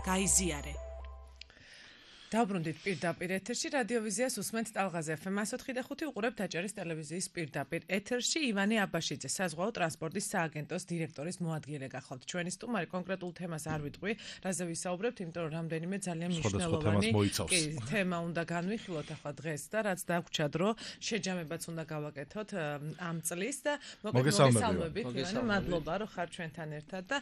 გაიზიარე. Დავბრუნდით პირდაპირ ეთერში რადიოვიზიას უსმენთ ტალღაზე FM 104.5 უყურებთ აჭარის ტელევიზიის პირდაპირ ეთერში ივანე აბაშიძე საზღვაო ტრანსპორტის სააგენტოს დირექტორის მოადგილე გახლავთ. ჩვენი სტუმარი კონკრეტულ თემას არ ვიტყვი, რაზე ვისაუბრებთ, იმიტომ რომ რამდენიმე ძალიან მნიშვნელოვანი თემა უნდა განვიხილოთ ახლა დღეს და რაც დაგვრჩა დრო, შეჯამებაც უნდა გავაკეთოთ ამ წლის და მოგესალმებით ივანე, მადლობა რომ ხარ ჩვენთან ერთად და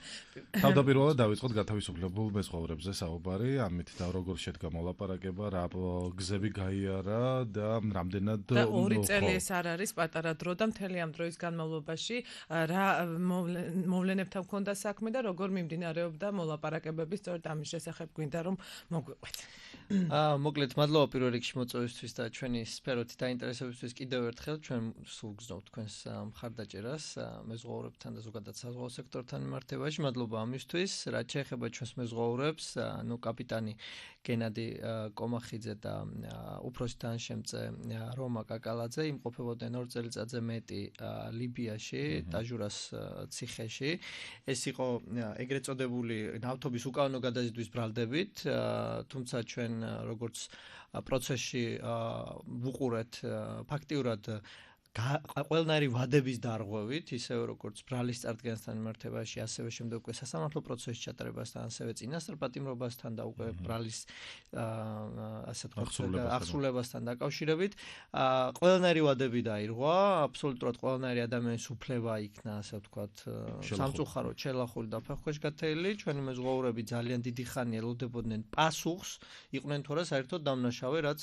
თავდაპირველად დავიწყოთ გათავისუფლებულ მეზღვაურებზე საუბარი, ამით და როგორ შედგა ლაპარაკება რა გზები გაიარა და რამდენად და 2 წელი ეს არ არის პატარა დრო და მთელი ამ დროის განმავლობაში რა მოვლენებთან მქონდა საქმე და როგორ მიმდინარეობდა მოლაპარაკებები სწორედ ამის შესახებ გვინდა რომ მოგვიყვეთ. მოკლედ მადლობა პირველ რიგში მოწვევისთვის და ჩვენი სფეროთი დაინტერესებისთვის კიდევ ერთხელ ჩვენ სულ გზნობთ თქვენს მხარდაჭერას მეზღვაურებთან და ზოგადად საზღვაო სექტორთან მიმართებაში. მადლობა ამისთვის. რაც შეეხება ჩვენს მეზღვაურებს, კაპიტანი გენადი კომახიძე და უფროსი თანაშემწე რომა კაკალაძე იმყოფებოდნენ 2 წელიწადზე მეტი ლიბიაში, ტაჟურას ციხეში. ეს იყო ეგრეთ წოდებული ნავთობის უკანონო გადაზიდვის ბრალდებით, თუმცა ჩვენ როგორც პროცესში ვუყურეთ ფაქტიურად ყველნაირი ვადების დარღვევით, ისევე როგორც ბრალის წარდგენასთან მიმართებაში, ასევე შემდეგ უკვე სასამართლო პროცესის ჩატარებასთან, ასევე წინასწარ პატიმრობასთან და უკვე ბრალის ასე ვთქვათ, აღსრულებასთან დაკავშირებით, ყველნაირი ვადები დაირღვა, აბსოლუტურად ყველნაირი ადამიანის უფლება იქნა, ასე ვთქვათ, სამწუხაროდ შელახული და ფეხქვეშ გათეილი. ჩვენი მეზღვაურები ძალიან დიდი ხანი ელოდებოდნენ პასუხს, იყვნენ თორე საერთოდ დამნაშავე, რაც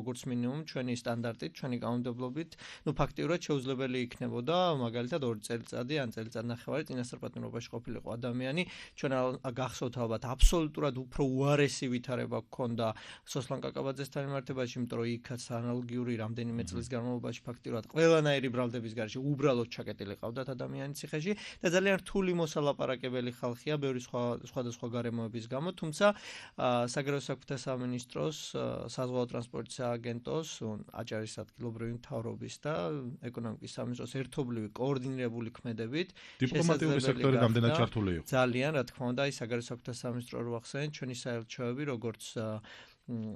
როგორც მინიმუმ ჩვენი სტანდარტით, ჩვენი კანონმდებლობით, ფაქტიურად შეუძლებელი იქნებოდა მაგალითად 2 წელიწადი ან წელიწადნახევარი წინასწარ პატიმრობაში ყოფილიყო ადამიანი. ჩვენ გახსოვთ ალბათ აბსოლუტურად უფრო უარესი ვითარება გქონდა სოსლან კაკაბაძესთან მიმართებაში, იმიტომ რომ იქაც ანალოგიური რამდენიმე წლის განმავლობაში ფაქტიურად ყველანაირი ბრალდების გარშე უბრალოდ ჩაკეტილი ყავდათ ადამიანი ციხეში და ძალიან რთული მოსალაპარაკებელი ხალხია ბევრი სხვადასხვა გარემოების გამო, თუმცა საგარეო საქმეთა სამინისტროს, საზღვაო ტრანსპორტის სააგენტოს, აჭარის ადგილობრივი მთავრობის და ეკონომიკის სამინისტროს ერთობლივი კოორდინირებული ქმედებით დიპლომატიური სექტორი რამდენად ჩართული იყო. ძალიან, რა თქმა უნდა, ის საგარეო საქმეთა სამინისტრო რო ვახსენეთ, ჩვენი საელჩოები, როგორც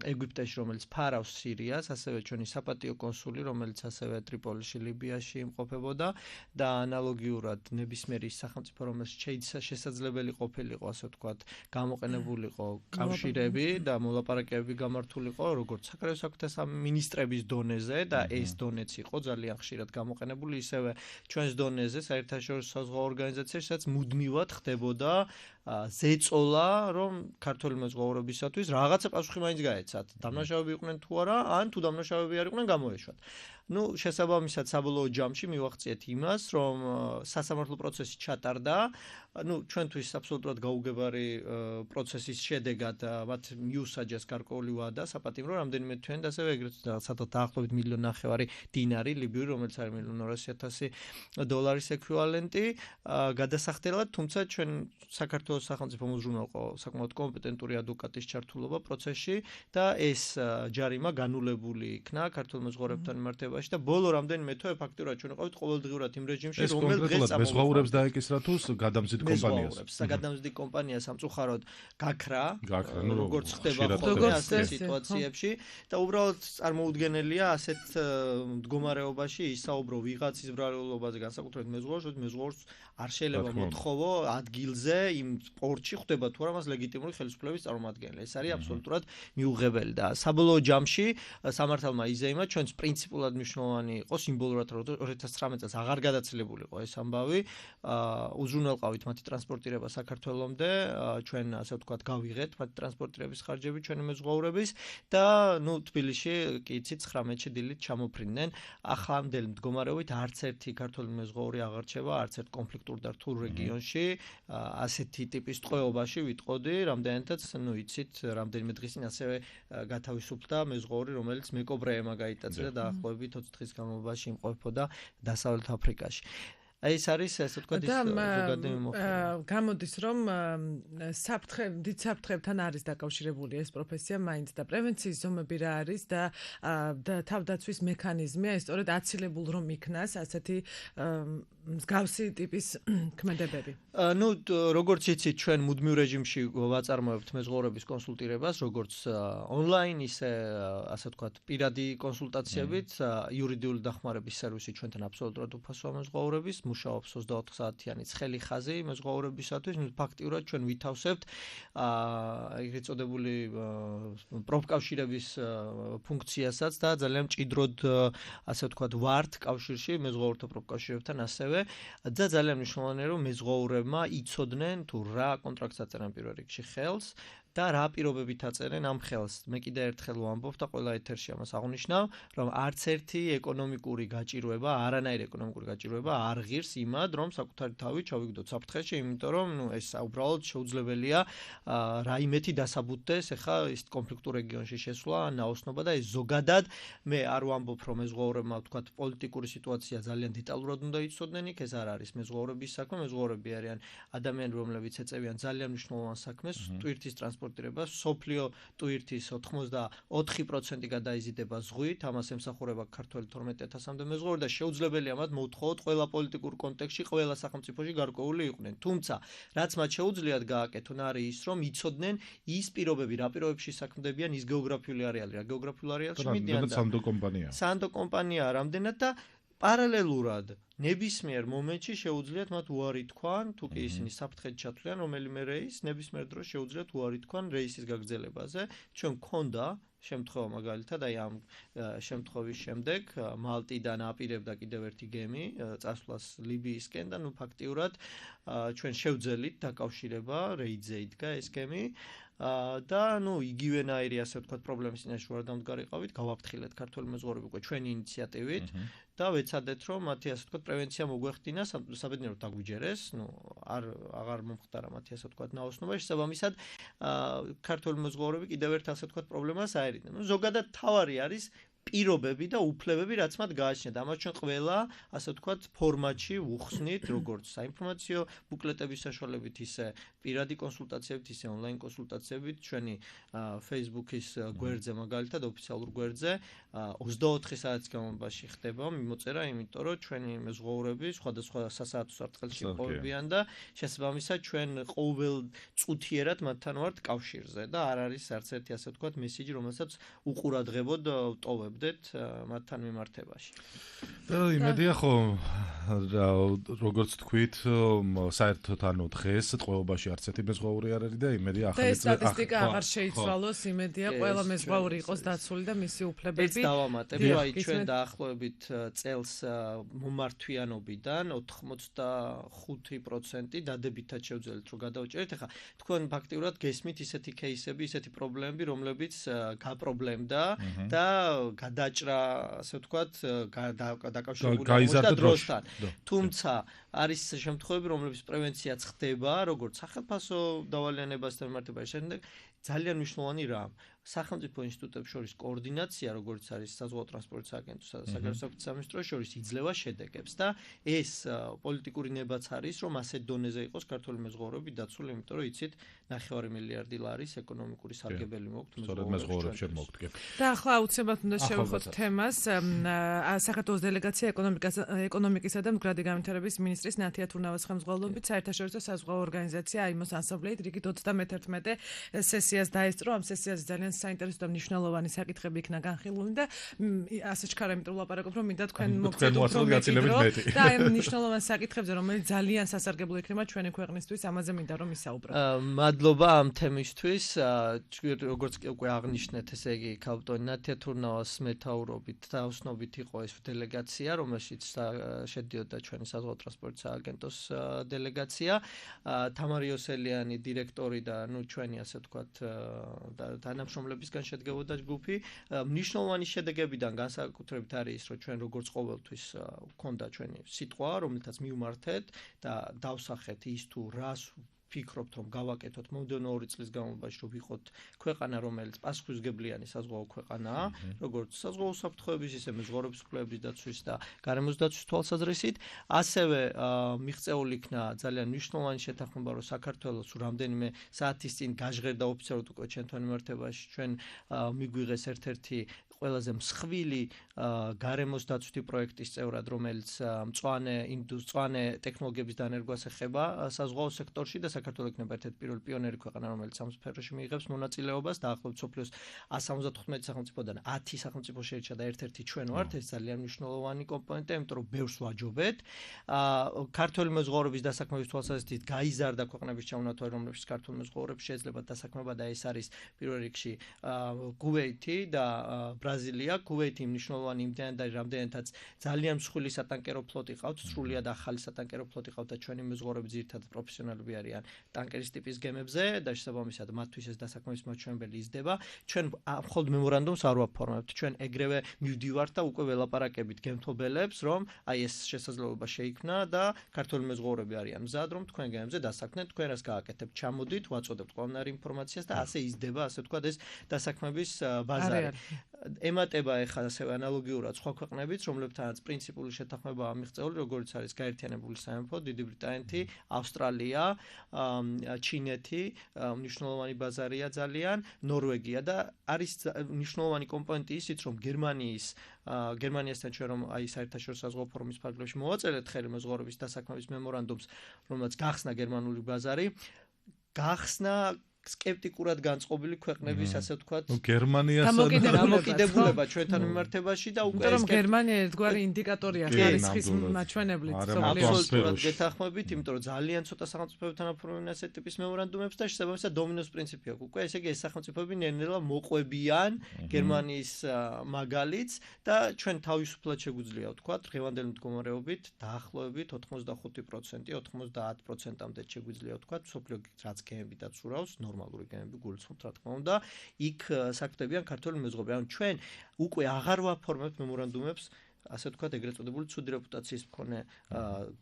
ეგვიპტეში, რომელიც ფარავს სირიას, ასევე ჩვენი საპატიო კონსული, რომელიც ასევე ტრიპოლიში, ლიბიაში იმყოფებოდა და ანალოგიურად ნებისმიერი სახელმწიფო, რომელიც შესაძლებელი ყოფილიყო, ასე ვთქვათ, გამოყენებულიყო კავშირები და მოლაპარაკებები გამართულიყო, როგორც საგარეო საქმეთა სამინისტრების დონეზე და ეს დონეც იყო ძალიან ხშირად გამოყენებული, ისევე ჩვენს დონეზე საერთაშორისო საზღვაო ორგანიზაციაში, სადაც მუდმივად ხდებოდა ზეწოლა, რომ ქართული მეზღვაურებისათვის რაღაცა პასუხი მაინც გაეცათ. დამნაშავეები იყვნენ თუ არა, ან თუ დამნაშავეები არ იყვნენ გამოეშვათ. შესაბამისად საბოლოო ჯამში მივახციეთ იმას, რომ სასამართლო პროცესი ჩატარდა. ჩვენთვის აბსოლუტურად გაუგებარი პროცესის შედეგად მათ მიუსაჯეს გარკვეული ვადა საპატიმრო რამდენიმე თვეнд, ასევე ეგრეთ დაახლოებით 1,5 მილიონი დინარი ლიბიური, რომელიც არის 1,200,000 ექვივალენტი გადასახდელად, თუმცა ჩვენ საქართველოს სახელმწიფო მუზრუნველყო ყო საკმაოდ კომპეტენტური ადვოკატის ჩართულობა პროცესში და ეს ჯარიმა განულებული იქნა ქართულ მეზღვაურებთან მიმართებაში და ბოლო რამდენიმე თვე ფაქტიურად ჩვენ ვიყავით ყოველდღიურად იმ რეჟიმში, რომელიც დღეს მეზღვაურებს დაეკისრა თუ გადამზიდ კომპანიას. გადამზიდ კომპანია სამწუხაროდ გაქრა, როგორც ხდება ხოლმე ასეთ სიტუაციებში და უბრალოდ წარმოუდგენელია ასეთ მდგომარეობაში ისაუბრო ვიღაცის ბრალობაზე, განსაკუთრებით მეზღვაურს არ შეიძლება მოთხოვო ადგილზე იმ პორტში ხდება თუ არა მას ლეგიტიმური ხელისუფლების წარმომადგენელი. ეს არის აბსოლუტურად მიუღებელი და საბოლოო ჯამში სამართალმა იზეიმა ჩვენს პრინციპულად მნიშვნელოვანი იყო სიმბოლურად, რომ 2019 წელს აღარ გადაცილებულიყო ეს ამბავი, უზრუნველყავით მათი ტრანსპორტირება საქართველომდე, ჩვენ ასე ვთქვათ გავიღეთ მათი ტრანსპორტირების ხარჯები ჩვენი მეზღვაურების და თბილისში კი იცით 19 დილით ჩამოფრინდნენ. ახლანდელი მდგომარეობით არც ერთი ქართული მეზღვაური აღარ რჩება არც ერთ კონფლიქტურ და რთულ რეგიონში ასეთი ტიპის ტყვეობაში ვიტყოდი, რამდენადაც იცით, რამდენიმე დღის წინ ასევე გათავისუფლდა მეზღვაური, რომელიც მეკობრეებმა გაიტაცა და დაახლოებით 20 დღის განმავლობაში იმყოფებოდა დასავლეთ აფრიკაში. აი ეს არის ასე ვთქვათ ის ზოგადი მიმოხილვა. გამოდის რომ დიდ საფრთხეებთან არის დაკავშირებული ეს პროფესია მაინც და პრევენციის ზომები რა არის და თავდაცვის მექანიზმია ეს სწორედ აცილებულ რომ იქნას ასეთი მსგავსი ტიპის ქმედებები. ნუ როგორც იცით ჩვენ მუდმივ რეჟიმში ვაწარმოებთ მეზღვაურების კონსულტირებას როგორც ონლაინ ისე ასე ვთქვათ პირადი კონსულტაციებით იურიდიული დახმარების სერვისი ჩვენთან აბსოლუტურად უფასოა მეზღვაურების მუშაობს 24 საათიანი ცხელი ხაზი მეზღვაურებისათვის ფაქტიურად ჩვენ ვითავსებთ ეგრეთ წოდებული პროფკავშირების ფუნქციასაც და ძალიან მჭიდროდ ასე ვთქვათ ვართ კავშირში მეზღვაურთა პროფკავშირებთან ასევე და ძალიან მნიშვნელოვანია რომ მეზღვაურებმა იცოდნენ თუ რა კონტრაქტს აწერენ პირველ რიგში ხელს და რა პირობებით აწერენ ამ ხელს. მე კიდე ერთხელ ვამბობ და ყველა ეთერში ამას აღნიშნავ, რომ არც ერთი ეკონომიკური გაჭირვება, არანაირი ეკონომიკური გაჭირვება არ ღირს იმად, რომ საკუთარი თავი ჩავიგდოთ საფრთხეში, იმიტომ რომ ნუ ეს უბრალოდ შეუძლებელია რაიმეთი დასაბუთდეს, ეხა ის კონფლიქტურ რეგიონში შესვლა, ნაოსნობა და ეს ზოგადად მე არ ვამბობ, რომ მეზღვაურებმა ვთქვათ პოლიტიკური სიტუაცია ძალიან დეტალურად უნდა იცოდნენ იქ, ეს არ არის მეზღვაურების საქმე, მეზღვაურები არიან ადამიანები, რომლებიც ეწევიან ძალიან მნიშვნელოვან საქმეს, ტვირთის ტრანსპორტირებას, სოფლიო ტვირთის 84% გადაიზიდება ზღვით, ამას ემსახურება ქართველი 12000-მდე მეზღვაური და შეუძლებელია მათ მოვთხოვოთ ყველა პოლიტიკურ კონტექსტში, ყველა სახელმწიფოში გარკვეული იყვნენ. თუმცა, რაც მათ შეუძლიათ გააკეთონ არის ის, რომ იცოდნენ ის პირობები, რა პირობებში საქმდებიან, ის გეოგრაფიული არეალი, რა გეოგრაფიულ არეალში მიდიან და სანდო კომპანია. სანდო კომპანია რამდენად და პარალელურად ნებისმიერ მომენტში შეუძლიათ მათ უარი თქვან, თუ კი ისინი საფრთხედ ჩათვლიან რომელიმე რეისს, ნებისმიერ დროს შეუძლიათ უარი თქვან რეისის გაგრძელებაზე. ჩვენ გქონდა შემთხვევა მაგალითად აი ამ შემთხვევის შემდეგ მალტიდან აპირებდა კიდევ ერთი გემი წასვლას ლიბიისკენ და ნუ ფაქტიურად ჩვენ შევძელით დაკავშირება რეიდზე იდგა ეს გემი და ნუ იგივენაირი ასე ვთქვათ პრობლემის წინაშე ვარ დამდგარიყავით, გავაფრთხილეთ ქართველი მეზღვაურები უკვე ჩვენი ინიციატივით და ვეცადეთ რომ მათი ასე ვთქვათ პრევენცია მოგვეხდინა, საბედნიეროდ დაგვიჯერეს, ნუ აღარ მომხდარა მათი ასე ვთქვათ ნაოსნობა, შესაბამისად ქართველი მეზღვაურები კიდევ ერთ ასე ვთქვათ პრობლემას აერიდნენ. ნუ ზოგადად თავარი არის პირობები და უფლებები, რაც მათ გააჩნიათ. ამას ჩვენ ყველა, ასე ვთქვათ, ფორმატში ვუხსნით, როგორც საინფორმაციო ბუკლეტების საშუალებით, ისე პირადი კონსულტაციებით, ისე ონლაინ კონსულტაციებით, ჩვენი Facebook-ის გვერდზე, მაგალითად, ოფიციალურ გვერდზე 24 საათის განმავლობაში ხდება მიმოწერა, იმიტომ რომ ჩვენი მეზღვაურები სხვადასხვა სასაათო სარტყელში ყოფიან და შესაბამისად ჩვენ ყოველ წუთიერად მათთან ვართ კავშირზე და არ არის არც ერთი ასე ვთქვათ მესიჯი, რომელსაც უყურადღებოდ ვტოვებდეთ მათთან მიმართებაში. და იმედია ხო როგორც თქვით, საერთოდ ანუ დღეს ტყვეობაში არც ერთი მეზღვაური არ არის და იმედია ახალი სტატისტიკა აღარ შეიცვალოს, იმედია ყველა მეზღვაური იყოს დაცული და მისი უფლებები. დავამატებ, აი ჩვენ დაახლოებით წელს მომართვიანობიდან 85% დადებითად შევძელით რომ გადავჭერით. ახლა თქვენ ფაქტიურად გესმით ისეთი кейსები, ისეთი პრობლემები, რომლებიც გაპრობლემდა და გადაჭრა, ასე ვთქვათ, დაკავშირებული დროსთან. თუმცა არის შემთხვევები, რომლებიც პრევენციაც ხდება, როგორც სახელმწიფო დავალიანებასთან მიმართებაში, შემდეგ ძალიან მნიშვნელოვანი რამ. სახელმწიფო ინსტიტუტებს შორის კოორდინაცია, როგორც არის საზღვაო ტრანსპორტის აგენტოსა და საგარეო საქმეთა სამინისტროს შორის იძლევა შედეგებს და ეს პოლიტიკური ნებაც არის, რომ ასეთ დონეზე იყოს ქართული მეზღვაურები დაცული, იმიტომ რომ იცით 9 მილიარდი ლარის ეკონომიკური სარგებელი მოგვთ მეზღვაურებს. და ახლა აუცილებლად უნდა შევხვდეთ თემას საქართველოს დელეგაცია ეკონომიკისა და მდგრადი განვითარების მინისტრის ნათია თურნავას ხელმძღვანელობით საერთაშორისო საზღვაო ორგანიზაცია IMO-ს ასამბლეით რიგით 31 სესიას დაესწრო. ამ სესიაზე ძალიან საინტერესო და მნიშვნელოვანი საკითხები იქნა განხილული და ასე ჩქარა იმიტომ ვლაპარაკობ რომ მინდა თქვენ მოგწოდოთ და აი მნიშვნელოვან საკითხებზე რომელიც ძალიან სასარგებლო იქნება ჩვენი ქვეყნისთვის ამაზე მინდა რომ ისაუბრო. მადლობა ამ თემისთვის. როგორც უკვე აღნიშნეთ, ესე იგი ქალბატონი ნათია თურნავას მეთაურობით და ოსნობით იყო ეს დელეგაცია, რომელშიც შედიოდა ჩვენი საზღვაო ტრანსპორტის სააგენტოს დელეგაცია, თამარი ოსელიანი დირექტორი და ნუ ჩვენი ასე ვთქვათ თანამშრომლებისგან შედგებოდა ჯგუფი. მნიშვნელოვანი შედეგებიდან განსაკუთრებით არის ის, რომ ჩვენ როგორც ყოველთვის გვქონდა ჩვენი სიტყვა, რომელთაც მივმართეთ და დავსახეთ ის თუ რას ფიქრობთ რომ გავაკეთოთ მომდევნო 2 წლის განმავლობაში რომ ვიყოთ ქვეყანა რომელიც პასუხისმგებლიანი საზღვაო ქვეყანაა როგორც საზღვაო საფრთხეების ისე მეზღვაურების უფლებების დაცვის და გარემოს დაცვის თვალსაზრისით ასევე მიღწეული იქნა ძალიან მნიშვნელოვანი შეთანხმება რომ საქართველოს რამდენიმე საათის წინ გაჟღერდა ოფიციალურად უკვე ჩვენთან მიმართებაში ჩვენ მიგვიღეს ერთ-ერთი ყველაზე მსხვილი გარემოს დაცვითი პროექტის წევრად, რომელიც მწვანე ტექნოლოგიების დანერგვას ეხება საზღვაო სექტორში და საქართველოს იქნება ერთ-ერთი პირველი პიონერი ქვეყანა, რომელიც ამ სფეროში მიიღებს მონაწილეობას და ახლობთ სოფლიოს 175 სახელმწიფოდან 10 სახელმწიფო შეირჩა და ერთ-ერთი ჩვენ ვართ, ეს ძალიან მნიშვნელოვანი კომპონენტია, იმიტომ რომ ბევრს ვაჯობეთ. ქართული მეზღვაურების დასაქმების თვალსაზრისით გაიზარდა ქვეყნების ჩამონათვალი, რომლებშიც ქართული მეზღვაურებს შეეძლებათ დასაქმება და ეს არის პირველ რიგში კუვეითი და ბრაზილია, კუვეითი მნიშვნელოვანი იმდენად არის, რამდენადაც ძალიან მსხვილი სატანკერო ფლოტი ყავთ, სრულიად ახალი სატანკერო ფლოტი ყავთ და ჩვენი მეზღვაურები ძირითადად პროფესიონალები არიან ტანკერის ტიპის გემებზე და შესაბამისად მათთვის ეს დასაქმების მაჩვენებელი იზრდება. ჩვენ მხოლოდ მემორანდუმს არ ვაფორმებთ, ჩვენ ეგრევე მივდივართ და უკვე ველაპარაკებით გემთობელებს, რომ აი ეს შესაძლებლობა შეიქმნა და ქართული მეზღვაურები არიან მზად, რომ თქვენ გემებზე დასაქმნეთ, თქვენ რას გააკეთებთ, ჩამოდით, ვაწოდებთ ყველანაირი ინფორმაციას და ასე იზრდება, ასე ვთქვათ, ეს დასაქმების ბაზარი. ემატება ეხლა ასევე ანალოგიურად სხვა ქვეყნებიც, რომლებთანაც პრინციპული შეთანხმებაა მიღწეული, როგორც არის გაერთიანებული სამეფო, დიდი ბრიტანეთი, ავსტრალია, ჩინეთი, მნიშვნელოვანი ბაზარია ძალიან, ნორვეგია და არის მნიშვნელოვანი კომპონენტი ისიც, რომ გერმანიასთან ჩვენ რომ აი საერთაშორისო საზღვაო ფორუმის ფარგლებში მოვაწერეთ ხელი მეზღვაურების დასაქმების მემორანდუმს, რომელსაც გახსნა გერმანული ბაზარი, გახსნა скептикურად განწყობილი ქვეყნების ასე ვთქვათ დამოკიდებულება ჩვენთან მიმართებაში და უკვე ეს გერმანია ერთგვარი ინდიკატორია ხარისხის მაჩვენებლით აბსოლუტურად გეთანხმებით, იმიტომ რომ ძალიან ცოტა სახელმწიფოებთან აფორმებენ ასეთ ტიპის მემორანდუმებს და შესაბამისად დომინოს პრინციპი აქვს. უკვე ესე იგი ეს სახელმწიფოები ნელ-ნელა მოყვებიან გერმანიის მაგალითს და ჩვენ თავისუფლად შეგვიძლია ვთქვათ დღევანდელი მდგომარეობით დაახლოებით 85%, 90%-მდე შეგვიძლია ვთქვათ სოფლიო რაც გემები დაცურავს ნორმალური გემები გულისხმობთ რა თქმა უნდა იქ საქმდებიან ქართული მეზღვაურები. ანუ ჩვენ უკვე აღარ ვაფორმებთ მემორანდუმებს ასე ვთქვათ ეგრეთ წოდებული ცუდი რეპუტაციის მქონე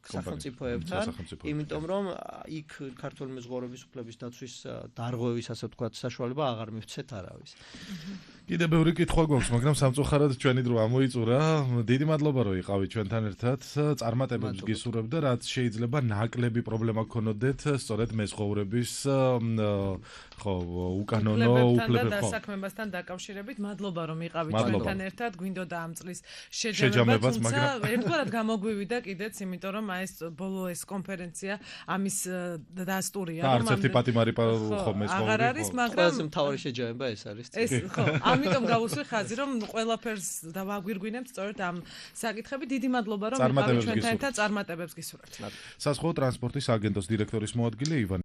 სახელმწიფოებთან, იმიტომ რომ იქ ქართული მეზღვაურების უფლების დაცვის დარღვევის ასე ვთქვათ საშუალება აღარ მივცეთ არავის. კიდე ბევრი კითხვა გვაქვს, მაგრამ სამწუხაროდ ჩვენი დრო ამოიწურა. დიდი მადლობა რომ იყავით ჩვენთან ერთად. წარმატებებს გისურვებ და რაც შეიძლება ნაკლები პრობლემა გქონოდეთ სწორედ მეზღვაურების უკანონო უფლებებთან და დასაქმებასთან დაკავშირებით. მადლობა რომ იყავით ჩვენთან ერთად. გვინდოდა ამ წლის შეჯამებას, მაგრამ ერთგვარად გამოგვივიდა კიდეც, იმიტომ რომ აი ეს ბოლო ეს კონფერენცია ამის დასტურია, რომ არც ერთი პატიმარი ხომ მეზღვაური აღარ არის, მაგრამ ყველაზე მთავარი შეჯამება ეს არის. ეს ხო, ამიტომ გავუსვი ხაზი, რომ ყველაფერს დავაგვირგვინებთ სწორედ ამ საკითხები. დიდი მადლობა რომ იყავით ჩვენთან ერთად. წარმატებებს გისურვებთ. საზღვაო ტრანსპორტის აგენტოს დირექტორის მოადგილე ივანე